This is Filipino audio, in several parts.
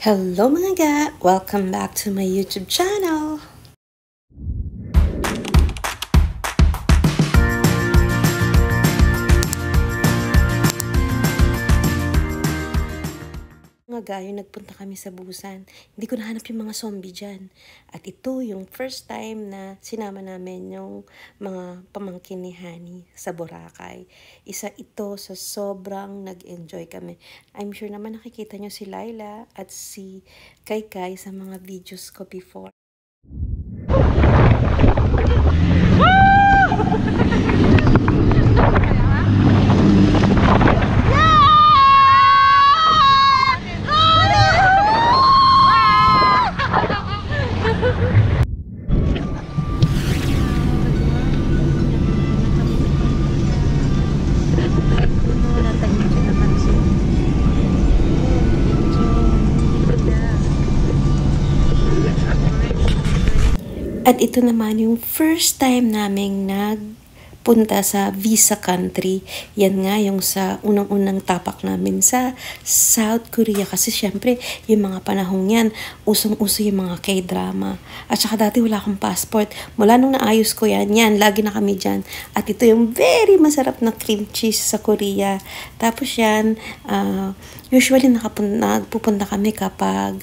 Hello mga ga! Welcome back to my YouTube channel! Mga ga, yung nagpunta kami sa Busan, hindi ko nahanap yung mga zombie dyan. At ito yung first time na sinama namin yung mga pamangkin ni Hani sa Boracay. Isa ito sa sobrang nag-enjoy kami. I'm sure naman nakikita nyo si Laila at si Kai sa mga videos ko before. At ito naman yung first time naming nagpunta sa visa country. Yan nga yung sa unang-unang tapak namin sa South Korea. Kasi syempre, yung mga panahong yan, usong-uso yung mga K-drama. At saka dati wala akong passport. Mula nung naayos ko yan, lagi na kami dyan. At ito yung very masarap na cream cheese sa Korea. Tapos yan, usually nagpupunta kami kapag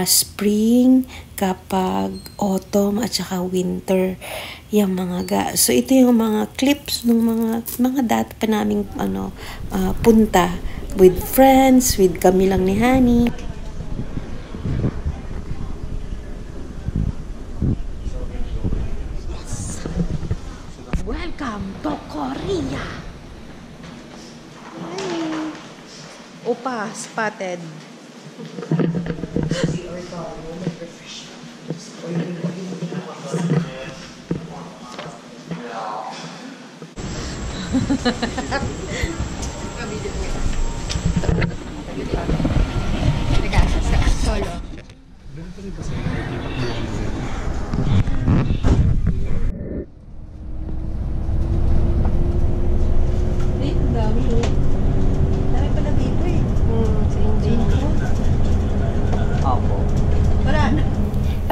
spring, kapag autumn, at saka winter. Yung mga ga. So, ito yung mga clips ng mga dati pa naming punta with friends, with kami lang ni Hani. Welcome to Korea! Opa, spotted. Solo.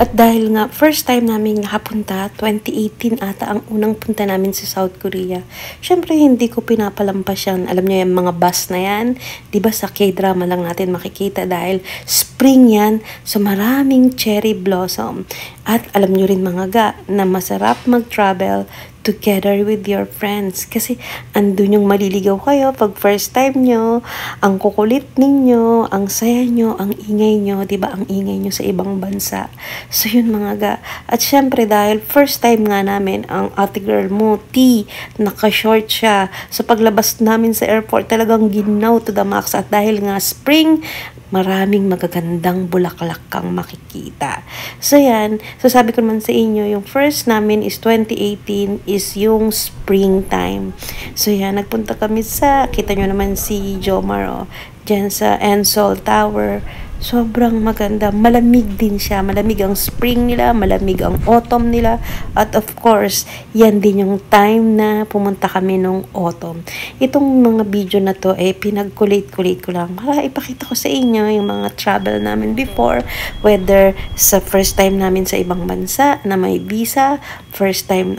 At dahil nga, first time namin nakapunta, 2018 ata ang unang punta namin sa South Korea. Syempre, hindi ko pinapalampas yan. Alam niyo yung mga bus na yan, diba sa K-drama lang natin makikita dahil spring yan, so maraming cherry blossom. At alam niyo rin mga ga, na masarap mag-travel together with your friends. Kasi andun yung maliligaw kayo pag first time nyo, ang kukulit ninyo, ang saya nyo, ang ingay nyo, diba ang ingay nyo sa ibang bansa. So yun mga ga. At syempre dahil first time nga namin, ang ate girl mo, T, naka-short siya. So paglabas namin sa airport, talagang ginaw to the max. At dahil nga spring, maraming magagandang bulaklak kang makikita. So yan, so sabi ko naman sa inyo, yung first namin is 2018 is yung springtime. So yan, nagpunta kami sa, kita nyo naman si Jomar, dyan sa Ensol Tower. Sobrang maganda. Malamig din siya. Malamig ang spring nila, malamig ang autumn nila. At of course, yan din yung time na pumunta kami nung autumn. Itong mga video na to, pinag-collate ko lang para ipakita ko sa inyo yung mga travel namin before. Whether sa first time namin sa ibang bansa na may visa, first time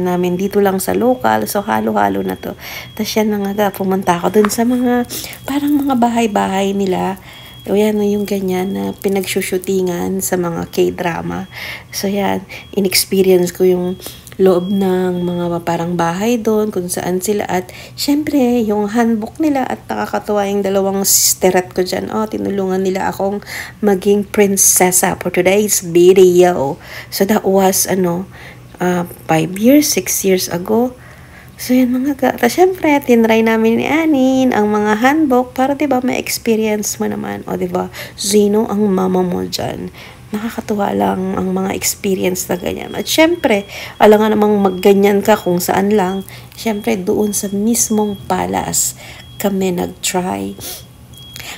namin dito lang sa local. So, halo-halo na to. Tapos yan mga pumunta ako dun sa mga, parang mga bahay-bahay nila. O yan, yung ganyan na pinagsushootingan sa mga K-drama. So yan, in-experience ko yung loob ng mga parang bahay doon, kung saan sila. At syempre, yung handbook nila at nakakatuwa yung dalawang sisterat ko dyan. Tinulungan nila akong maging prinsesa for today's video. So that was, 5 years, 6 years ago. So, yan mga ga. Tapos, syempre, tinry namin ni Anin ang mga handbook para, diba, may experience mo naman. O, diba, sino ang mama mo dyan? Nakakatuwa lang ang mga experience na ganyan. At, syempre, alam nga namang magganyan ka kung saan lang. Syempre, doon sa mismong palace kami nag-try.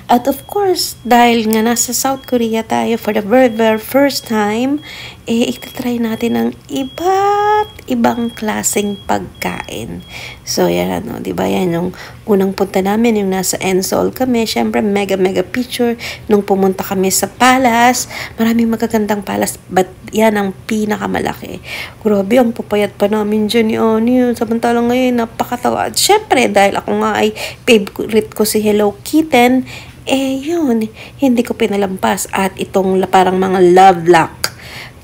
At of course, dahil nga nasa South Korea tayo for the very, very first time, itatry natin ang iba't ibang klaseng pagkain. So, yan, no, di ba? Yan yung unang punta namin, yung nasa Ensol kami. Syempre, mega picture. Nung pumunta kami sa palace, maraming magagandang palace, but yan ang pinakamalaki. Grabe, ang papayat pa namin dyan ni Ani. Samantalang ngayon, napakatawa. At syempre, dahil ako nga ay favorite ko si Hello Kitten, yun, hindi ko pinalampas. At itong parang mga love lock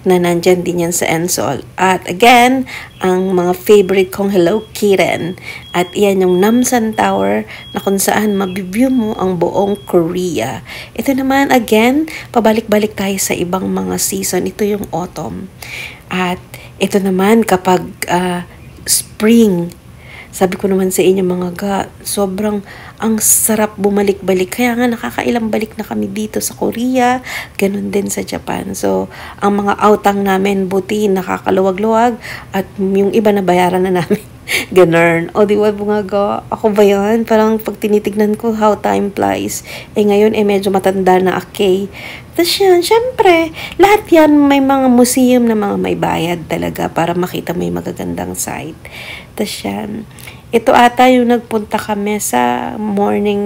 na nandyan din yan sa Ensol. At again, ang mga favorite kong Hello Kitten. At iyan yung Namsan Tower na kung saan mabiview mo ang buong Korea. Ito naman, again, pabalik-balik tayo sa ibang mga season. Ito yung autumn. At ito naman kapag spring. Sabi ko naman sa inyo mga sobrang ang sarap bumalik-balik. Kaya nga nakakailang balik na kami dito sa Korea, ganun din sa Japan. So, ang mga outang namin buti nakakaluwag-luwag at yung iba na bayaran na namin. Ganun. O di ba mga ako ba yan? Parang pag tinitignan ko how time flies. Ngayon medyo matanda na okay. Tapos yan, syempre, lahat yan may mga museum na mga may bayad talaga para makita may magagandang site. Tapos yan, ito ata yung nagpunta kami sa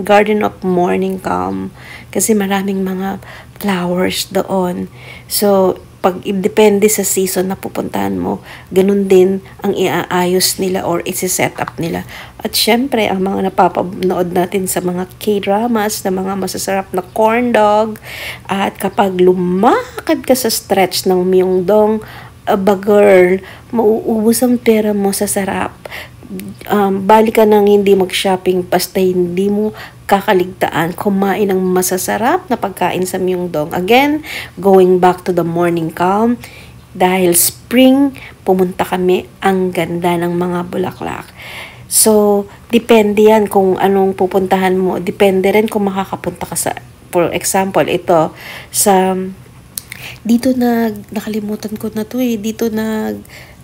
Garden of Morning Calm kasi maraming mga flowers doon. So, pag depende sa season na pupuntahan mo, ganun din ang iaayos nila or isi-set up nila. At syempre, ang mga napapanood natin sa mga K-dramas na mga masasarap na corn dog. At kapag lumakad ka sa stretch ng Myeongdong, girl, mauubos ang pera mo sa sarap. Balik ka nang hindi mag-shopping basta hindi mo kakaligtaan kumain ng masasarap na pagkain sa Myeongdong. Again, going back to the Morning Calm, dahil spring, pumunta kami, ang ganda ng mga bulaklak. So, depende yan kung anong pupuntahan mo. Depende rin kung makakapunta ka sa, for example, ito, dito nakalimutan ko na to dito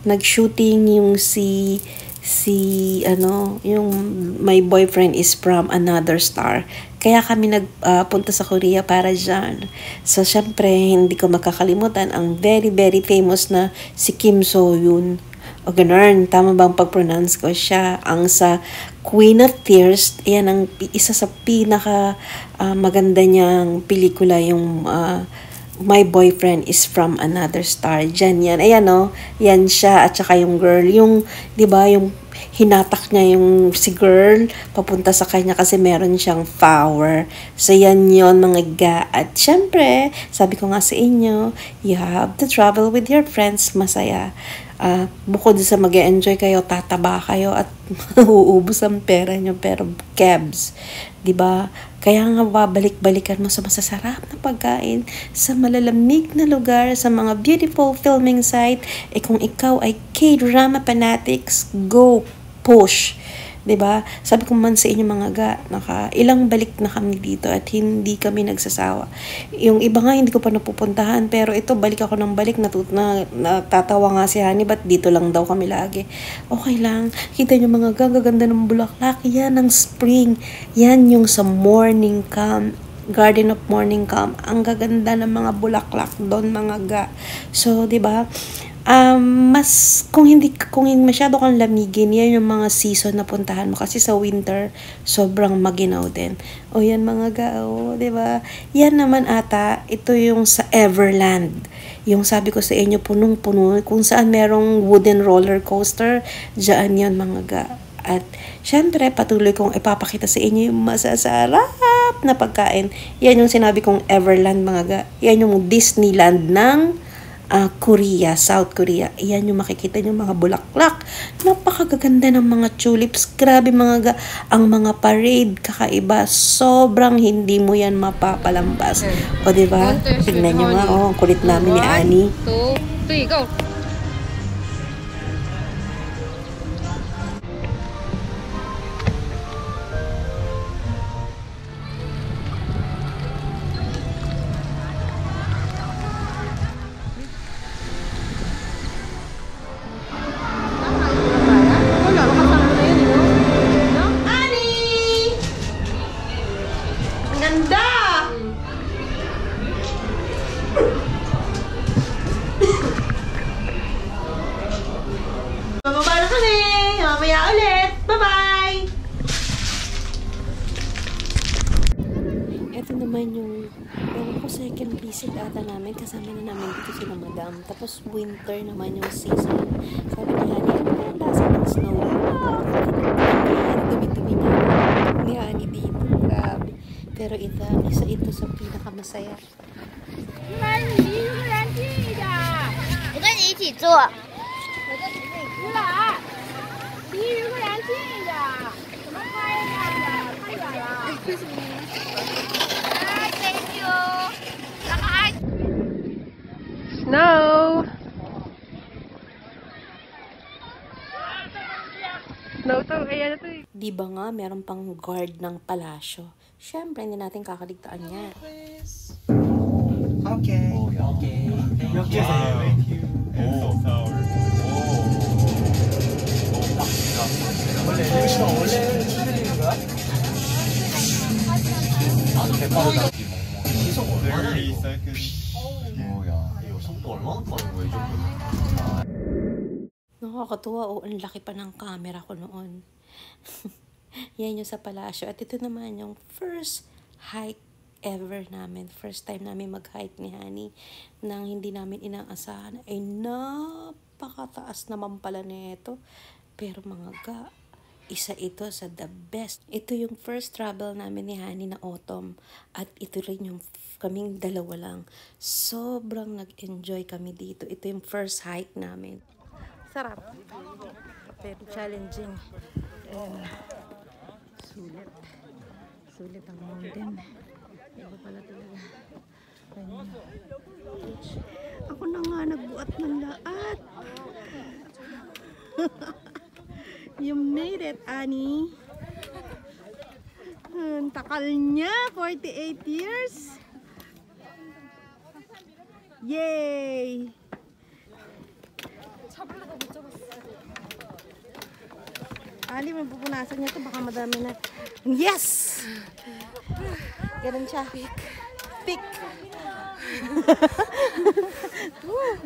nag-shooting yung yung My Boyfriend is from Another Star. Kaya kami nagpunta sa Korea para dyan. So, syempre, hindi ko makakalimutan ang very famous na si Kim So-yoon. O ganun, tama bang pag-pronounce ko siya? Ang sa Queen of Tears, yan ang isa sa pinaka maganda niyang pelikula, yung My Boyfriend is from Another Star. Diyan yan. Ayan yan siya at saka yung girl. Yung, di ba, yung hinatak niya yung si girl papunta sa kanya kasi meron siyang power. So yan yun mga At syempre, sabi ko nga sa inyo, you have to travel with your friends. Masaya. Bukod sa mag-enjoy kayo, tataba kayo at uubos ang pera nyo. Pero cabs, di ba? Kaya nga babalik-balikan mo sa masasarap na pagkain, sa malalamig na lugar, sa mga beautiful filming site. Kung ikaw ay K-drama fanatics, go push. 'Di ba? Sabi ko man sa inyo mga ilang balik na kami dito at hindi kami nagsasawa. Yung iba nga hindi ko pa napupuntahan, pero ito balik ako ng balik, natatawa nga si Honey, ba't dito lang daw kami lagi. Okay lang. Kita nyo mga gaganda ng bulaklak. Yan ang spring. Yan yung sa Morning Calm, Garden of Morning Calm. Ang gaganda ng mga bulaklak doon mga So, 'di ba? Mas kung masyado kang lamigin, yan yung mga season na puntahan mo kasi sa winter sobrang maginaw din. O yan mga di ba? Yan naman ata, ito yung sa Everland. Yung sabi ko sa inyo, punong-puno, kung saan merong wooden roller coaster, diyan yan mga At syempre, patuloy kong ipapakita sa inyo yung masasarap na pagkain. Yan yung sinabi kong Everland mga Yan yung Disneyland ng Korea, South Korea. Iyan yung makikita nyo mga bulaklak. Napakagaganda ng mga tulips. Grabe mga ang mga parade kakaiba. Sobrang hindi mo yan mapapalambas. O diba? Tignan nyo nga. Ang kulit namin ni Annie. 1, 2, 3, go! Pero po second visit ata namin, kasama na namin dito sila madam. Tapos winter naman yung season. Sabi ni Hani, ano ba yung lasa ng snow? Ang dumi-dumi niya ni Hani dito. Grabe. Pero isa ito sa pinakamasaya. 我跟你一起做。出来，离鱼不然近一点，怎么拍呀？太远了。哎，thank you。Snow! Snow to, ayan na to eh. Di ba nga, meron pang guard ng palasyo? Siyempre, hindi natin kakaligtaan yan. Okay. Okay. 이렇게 Eiffel Tower. 원래 여기가 원래 출연인 거야? 아, 대박이다. 계속 얼마나 30 seconds. 뭐야? 이거 속도 얼마나 빠른 거야, 이 정도면? Nakakatuwa, ang laki pa ng camera ko noon. Yan yung sa palasyo. At ito naman yung first hike ever namin. First time namin mag-hike ni Hani nang hindi namin inaasahan. Ay napakataas naman pala nito. Pero mga ga, isa ito sa the best. Ito yung first travel namin ni Hani na autumn. At ito rin yung kaming dalawa lang. Sobrang nag-enjoy kami dito. Ito yung first hike namin. Sarap. Pero challenging. And sulit. Sulit ang mountain. Iba pala talaga. Ako na nga nagbuat ng lahat. You made it, Annie. Ang takal niya. 48 years. Yay! Ali, may pupunasan niya ito. Baka madami na. Yes! Ganun siya. Pick. Pick.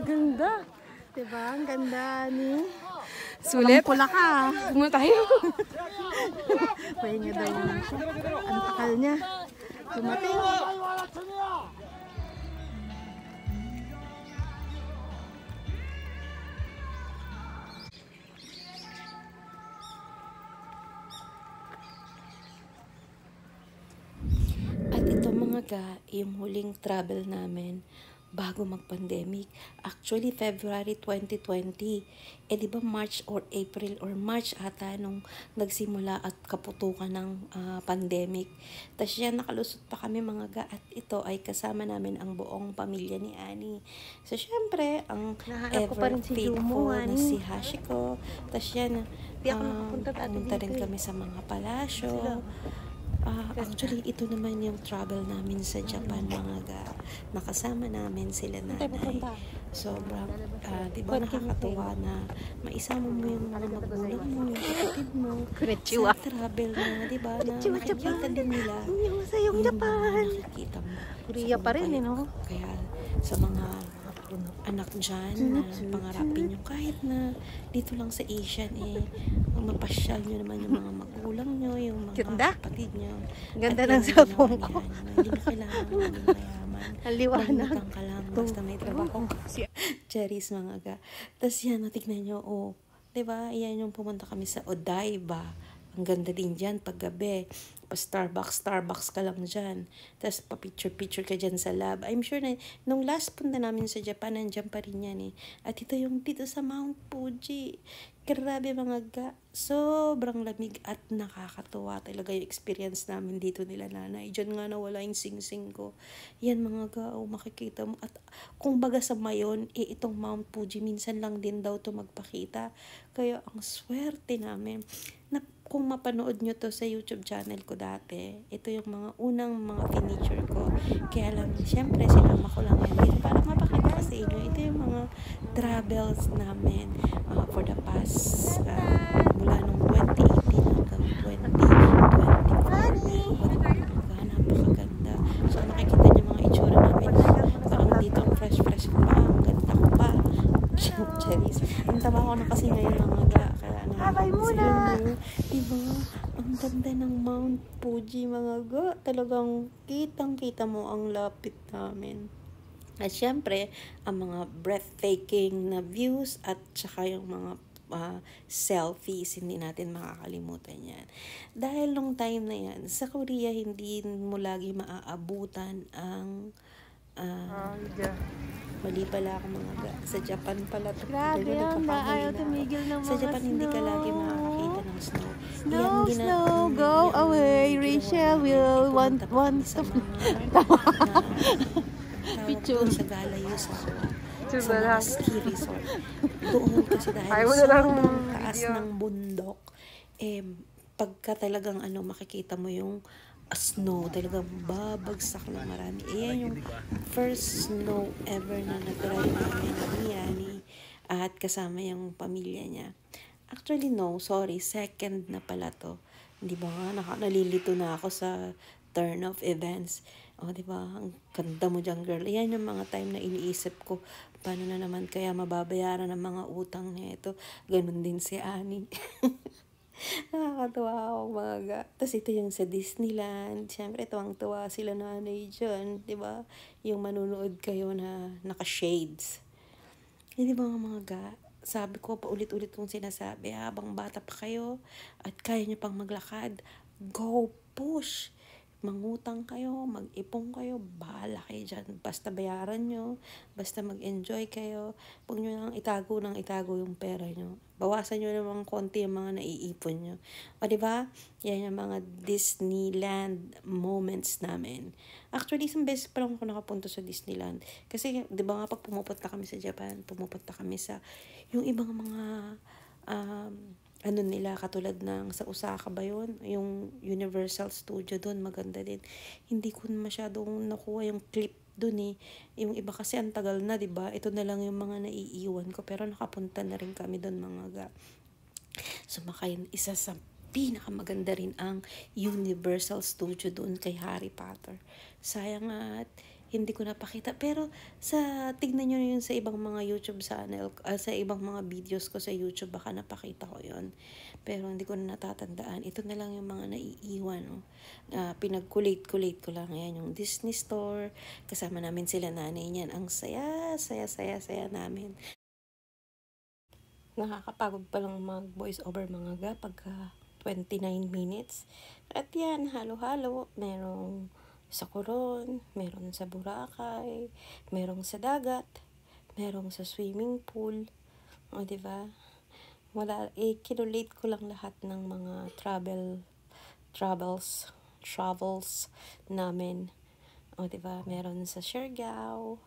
Ganda. Diba? Ang ganda ni. Sulit? Pula ka. Muna tayo. Pahinga daw muna siya. Ang takal niya. Dumating. At ito mga ga, yung huling travel namin bago mag-pandemic. Actually, February 2020. Di ba March or April or March ata nung nagsimula at kaputukan ng pandemic. Tapos yan, nakalusot pa kami mga ga. At ito ay kasama namin ang buong pamilya ni Annie. So, syempre, ang ever faithful na si Hashiko. Tapos yan, pumunta rin kami sa mga palasyo. Actually, ito naman yung travel namin sa Japan, mga ga. Nakasama namin sila nanay. Sobrang, di ba nakakatuwa na maisama mo yung mga magulang mo, yung kapatid mo, sa travel na, di ba, na nakikita din nila yung Japan. Nakikita mo. Korea pa rin, no? Kaya, sa mga anak dyan, na pangarapin nyo, kahit na dito lang sa Asian, mapasyal nyo naman yung mga magulang nyo, yung mga kapatid nyo. Ganda ng cellphone ko. Hindi na kailangan maging mayaman. Aliwanag. Magutang ka lang, basta may trabaho. Cherries mga ga. Tapos yan, natignan nyo, diba, yan yung pumunta kami sa Odaiba. Ang ganda din dyan paggabi. Starbucks ka lang dyan. Tapos pa-picture ka dyan sa lab. I'm sure na nung last punta namin sa Japan, nandiyan pa rin yan . At ito yung dito sa Mount Fuji. Grabe mga ga. Sobrang lamig at nakakatuwa talaga yung experience namin dito nila nanay. Diyan nga nawala yung sing-sing ko. Yan mga ga, makikita mo. At kung baga sa mayon, itong Mount Fuji, minsan lang din daw to magpakita. Kaya ang swerte namin. Na kung mapanood nyo to sa YouTube channel ko dati, ito yung mga unang mga feature ko. Kaya lang, syempre, sinama ko lang yan dito para mapakita sa inyo. Ito yung mga travels namin for the past, mula nung 2018 hanggang 2024. Napakaganda. So, nakikita nyo mga itsura namin. Parang dito ang fresh ko pa. Ang ganda ko pa. Cherries. Ang taba ko na kasi ngayon mga ga. Kaya na. Habay muna! Diba? Ang Ang ganda ng Mount Fuji mga ga. Talagang kitang-kita mo ang lapit namin. At syempre, ang mga breathtaking na views at saka yung mga selfies, hindi natin makakalimutan yan. Dahil nung time na yan, sa Korea, hindi mo lagi maaabutan ang mali pala ako mga ga. Sa Japan pala to. Grabe yan, ayaw tumigil ng mga Sa Japan, snow. hindi ka lagi makakakita ng snow. Snow, snow, go away. Rachel will want to... Picture. Sa Galayo sa mga ski resort. Doon kasi dahil Ayaw mo na lang sobrang taas video. ng bundok, pagka talagang makikita mo yung snow, talagang babagsak na marami. Yan yung first snow ever na nag-try namin ni Yani at kasama yung pamilya niya. Actually, no, sorry, second na pala to. Di ba nga, nalilito na ako sa turn of events. O, di ba, ang ganda mo dyan, girl. Yan yung mga time na iniisip ko, paano na naman kaya mababayaran ng mga utang niya ito. Ganun din si Annie. Nakakatuwa ako mga ga. Tapos ito yung sa Disneyland. Siyempre, tuwang-tuwa sila nanay dyan. Di ba? Yung manunood kayo na naka-shades. Hindi ba mga ga? Sabi ko, paulit-ulit kong sinasabi, habang bata pa kayo at kaya nyo pang maglakad, go push! Mangutang kayo, mag-ipong kayo, bahala kayo dyan. Basta bayaran nyo, basta mag-enjoy kayo. Huwag nyo lang itago yung pera nyo. Bawasan nyo naman konti yung mga naiipon nyo. O diba? Yan yung mga Disneyland moments namin. Actually, isang beses pa lang ako nakapunta sa Disneyland. Kasi, diba nga, pag pumupunta kami sa Japan, pumupunta kami sa yung ibang mga nila, katulad ng sa Osaka ba yun? Yung Universal Studio doon, maganda din. Hindi ko masyadong nakuha yung clip doon eh. Yung iba kasi ang tagal na, diba? Ito na lang yung mga naiiwan ko. Pero nakapunta na rin kami doon mga ga. Sumakay, isa sa pinakamaganda rin ang Universal Studio doon kay Harry Potter. Sayang at hindi ko napakita. Pero tignan nyo yun sa ibang mga YouTube channel, sa ibang mga videos ko sa YouTube, baka napakita ko yun. Pero hindi ko na natatandaan. Ito na lang yung mga naiiwan. No? Pinag-collate ko lang. Ayan yung Disney Store. Kasama namin sila nanay niyan. Ang saya namin. Nakakapagod palang mag-voice over mga ga pagka 29 minutes. At yan, halo-halo. Merong sa Coron, meron sa Boracay, merong sa dagat, merong sa swimming pool. O, diba? Wala, kinulate ko lang lahat ng mga travels namin. O, diba? Meron sa Siargao,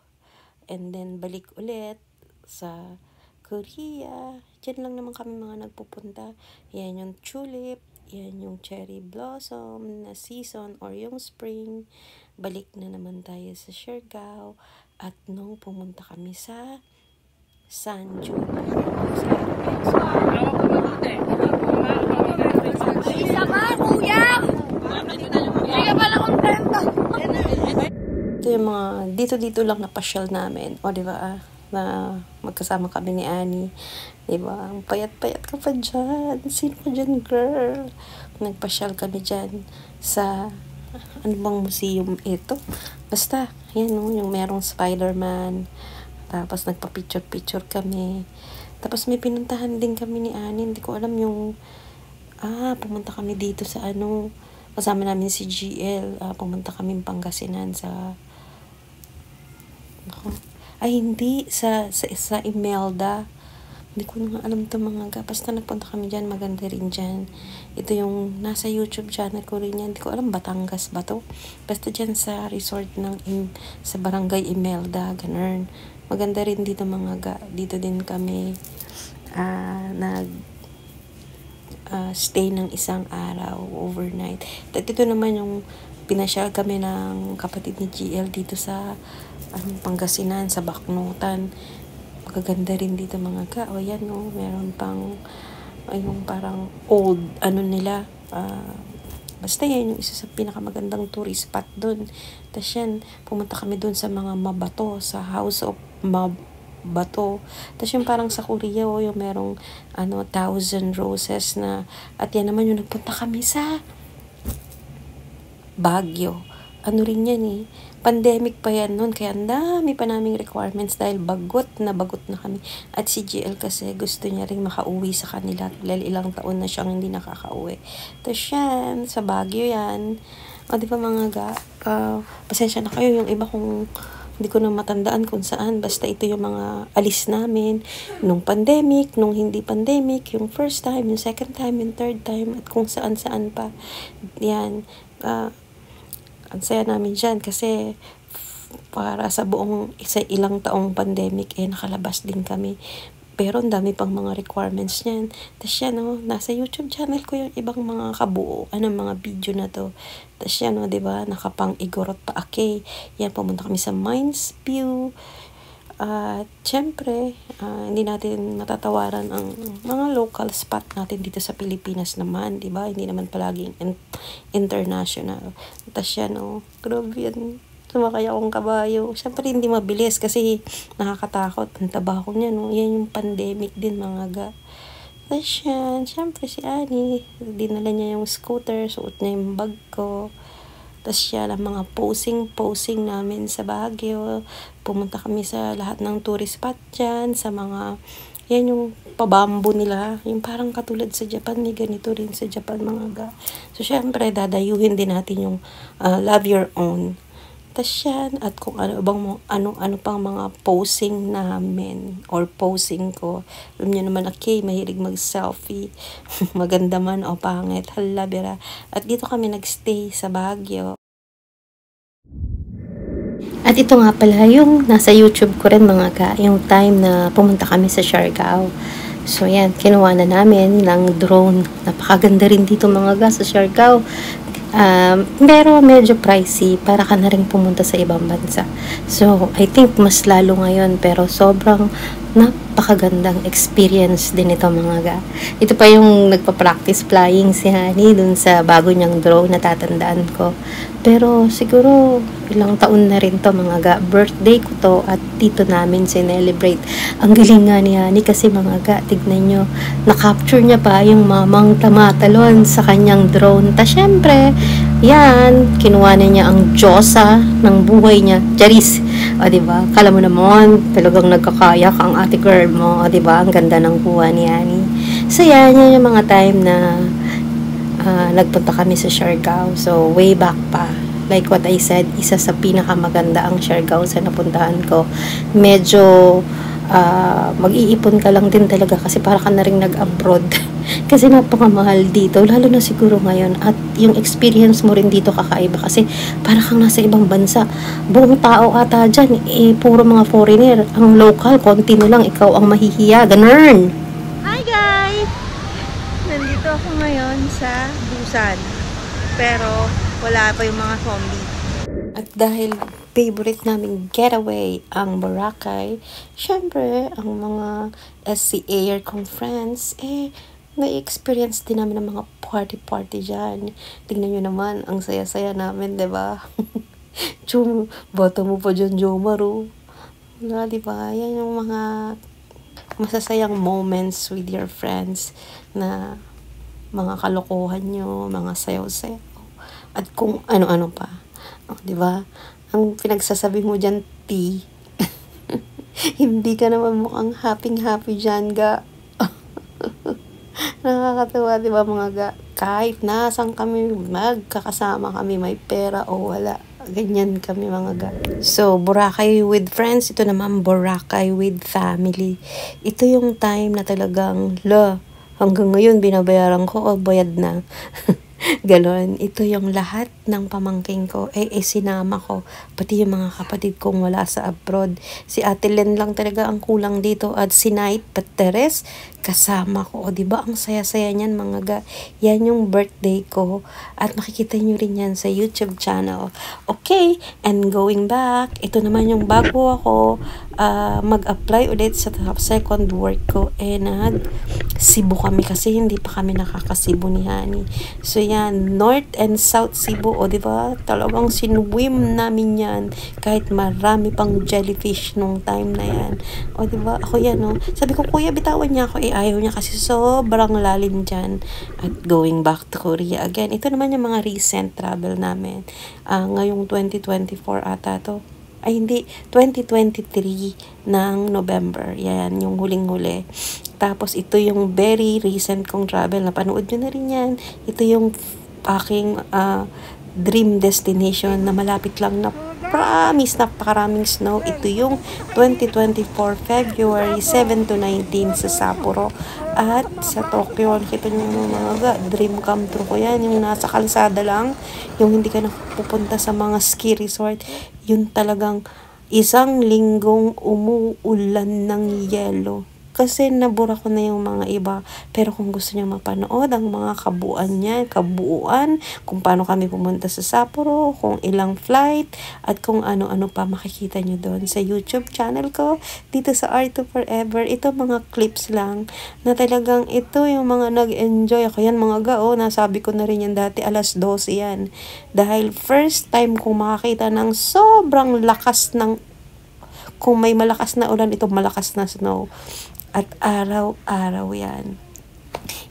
and then balik ulit sa Korea. Diyan lang naman kami mga nagpupunta. Yan yung tulip, yan yung cherry blossom na season or yung spring. Balik na naman tayo sa Siargao. At nung pumunta kami sa Sanju. Isa ka, kuya! Hindi ka pala kontento. Ito yung mga dito lang na pasyal namin. O diba na magkasama kami ni Annie. Diba? Ang payat-payat ka pa dyan. Sino ka dyan, girl? Nagpasyal kami dyan sa ano bang museum ito? Basta, yan yung merong Spider-Man. Tapos nagpa-picture kami. Tapos may pinuntahan din kami ni Annie. Hindi ko alam yung pumunta kami dito sa kasama namin si GL. Pumunta kami Pangasinan sa hindi sa Imelda. Hindi ko na alam to mga ga. Basta nagpunta kami dyan, maganda rin dyan. Ito yung nasa YouTube channel ko rin yan. Hindi ko alam, Batangas ba to? Basta dyan sa resort sa Barangay Imelda, ganun. Maganda rin dito mga ga. Dito din kami stay ng isang araw, overnight. At ito naman yung pinasyal kami ng kapatid ni GL dito sa Pangasinan, sa Baknutan. Magaganda rin dito mga ga. O yan no, meron pang yung parang old nila. Basta yan yung isa sa pinakamagandang tourist spot doon. Tapos yan, pumunta kami doon sa mga mabato, sa House of bato. Tapos yung parang sa Korea, yung merong 1,000 roses na, at yan naman yung nagpunta kami sa Baguio. Ano rin yan eh. Pandemic pa yan nun, kaya ang dami pa naming requirements dahil bagot na kami. At si GL kasi gusto niya rin makauwi sa kanila dahil ilang taon na siyang hindi nakakauwi. Tapos yan, sa Baguio yan. O di ba mga pasensya na kayo yung iba kung hindi ko na matandaan kung saan. Basta ito yung mga alis namin nung pandemic, nung hindi pandemic, yung first time, yung second time, yung third time, at kung saan-saan pa. Yan. Ang saya namin dyan kasi para sa buong ilang taong pandemic nakalabas din kami. Pero ang dami pang mga requirements niyan. Tapos yan, nasa YouTube channel ko yung ibang mga kabuuan ng mga video na to. Tapos yan, diba, nakapang Igorot pa Ake. Yan, pumunta kami sa Mines View. At syempre, hindi natin matatawaran ang mga local spot natin dito sa Pilipinas naman, di ba? Hindi naman palaging international. Tapos yan, grabe yan. Sumakay akong kabayo. Syempre, hindi mabilis kasi nakakatakot. Ang taba ko niyan, yan yung pandemic din, mga Tapos yan, syempre si Annie, dinala niya yung scooter, suot niya yung bag ko. Tapos yan, ang mga posing namin sa Baguio. Pumunta kami sa lahat ng tourist spot dyan, sa mga, yan yung pabambo nila. Yung parang katulad sa Japan, may ganito rin sa Japan, mga So, syempre, dadayuhin din natin yung love your own. Tapos yan, at kung ano pang mga posing namin, or posing ko. Alam niyo naman, mahilig mag-selfie. Maganda man o pangit, hala bira. At dito kami nagstay sa Baguio. At ito nga pala yung nasa YouTube ko rin, mga yung time na pumunta kami sa Siargao. So yan, kinuha na namin ng drone. Napakaganda rin dito, mga sa Siargao. Pero medyo pricey para ka na rin pumunta sa ibang bansa. So, I think mas lalo ngayon, pero sobrang napakagandang experience din ito, mga Ito pa yung nagpa-practice flying si Honey dun sa bago niyang drone, natatandaan ko. Pero siguro ilang taon na rin to, mga Birthday ko to at dito namin sinelebrate. Ang galing nga ni Honey kasi, mga tignan nyo, na-capture niya pa yung mamang tumatalon sa kanyang drone. Ta syempre, yan, kinuha na niya ang Diyosa ng buhay niya. Charis. O, diba? Kala mo naman, talagang nagkakayak ang ate girl mo. O, diba? Ang ganda ng kuha ni Honey. So, yan yung mga time na nagpunta kami sa Siargao. So, way back pa. Like what I said, isa sa pinakamaganda ang Siargao sa napuntahan ko. Medyo mag-iipon ka lang din talaga kasi para ka na rin nag-abroad. Kasi napakamahal dito, lalo na siguro ngayon. At yung experience mo rin dito kakaiba kasi para kang nasa ibang bansa. Buong tao ata dyan, puro mga foreigner. Ang local, konti na lang, ikaw ang mahihiya. Ganun! Hi guys! Nandito ako ngayon sa Busan. Pero wala pa yung mga zombie. At dahil favorite naming getaway ang Boracay, syempre, ang mga SCA kong friends, na-experience din namin ng mga party dyan. Tingnan nyo naman, ang saya-saya namin, diba? Bata mo pa dyan, Jomaro. Diba? Yan yung mga masasayang moments with your friends na mga kalokohan nyo, mga sayaw-sayaw. At kung ano-ano pa. Diba? Ang pinagsasabi mo dyan, tea. Hindi ka naman mukhang happy dyan, Nakakatawa, diba, mga kahit nasan kami, magkakasama kami, may pera o wala. Ganyan kami, mga So, Boracay with friends, ito naman Boracay with family. Ito yung time na talagang, hanggang ngayon binabayaran ko o bayad na. Galon, ito yung lahat ng pamangking ko, sinama ko. Pati yung mga kapatid kong wala sa abroad. Si Ate Len lang talaga ang kulang dito. At si Night, Teres, kasama ko. O, diba, ang saya-saya niyan, mga Yan yung birthday ko. At makikita nyo rin yan sa YouTube channel. Okay, and going back, ito naman yung bago ako mag-apply ulit sa second work ko. Nag-Cebu kami kasi hindi pa kami nakaka-Cebu ni Honey. So, yan, North and South Cebu, o diba? Talagang sinwim namin yan, kahit marami pang jellyfish nung time na yan. O diba? Ako yan, no? Sabi ko, kuya, bitawan niya ako. Ayaw niya kasi sobrang lalim dyan. At going back to Korea again, ito naman yung mga recent travel namin. Ngayong 2024 ata to. Ay, hindi, 2023 ng November. Yan, yung huling-huli. Tapos, ito yung very recent kong travel. Napanood nyo na rin yan. Ito yung aking dream destination na malapit lang na promise, napakaraming snow. Ito yung 2024 February 7 to 19 sa Sapporo at sa Tokyo. Nakita nyo mga dream come true ko yan. Yung nasa kalsada lang, yung hindi ka napupunta sa mga ski resort. Yun talagang isang linggong umuulan ng yelo. Kasi nabura ko na yung mga iba. Pero kung gusto niyo mapanood ang mga kabuuan, kung paano kami pumunta sa Sapporo, kung ilang flight, at kung ano-ano pa, makikita nyo doon sa YouTube channel ko, dito sa Art to Forever. Ito mga clips lang, na talagang ito yung mga nag-enjoy. Ako yan mga gao, nasabi ko na rin yan dati, alas 12 yan. Dahil first time kong makakita ng sobrang lakas ng, kung may malakas na ulan, ito malakas na snow. At araw-araw yan.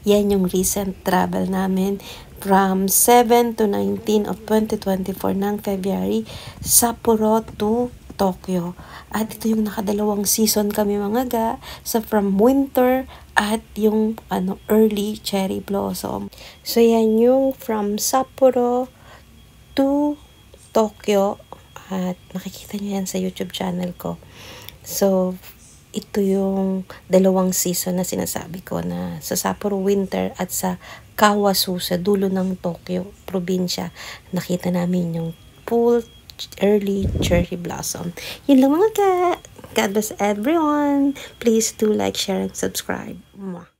Yan yung recent travel namin from 7 to 19 of 2024 ng February, Sapporo to Tokyo. At ito yung nakadalawang season kami mga ga, sa from winter at yung early cherry blossom. So yan yung from Sapporo to Tokyo, at makikita nyo yan sa YouTube channel ko. So ito yung dalawang season na sinasabi ko, na sa Sapporo winter at sa Kawasu sa dulo ng Tokyo probinsya. Nakita namin yung full early cherry blossom. Yun lang mga ka. God bless everyone. Please do like, share, and subscribe. Mwah.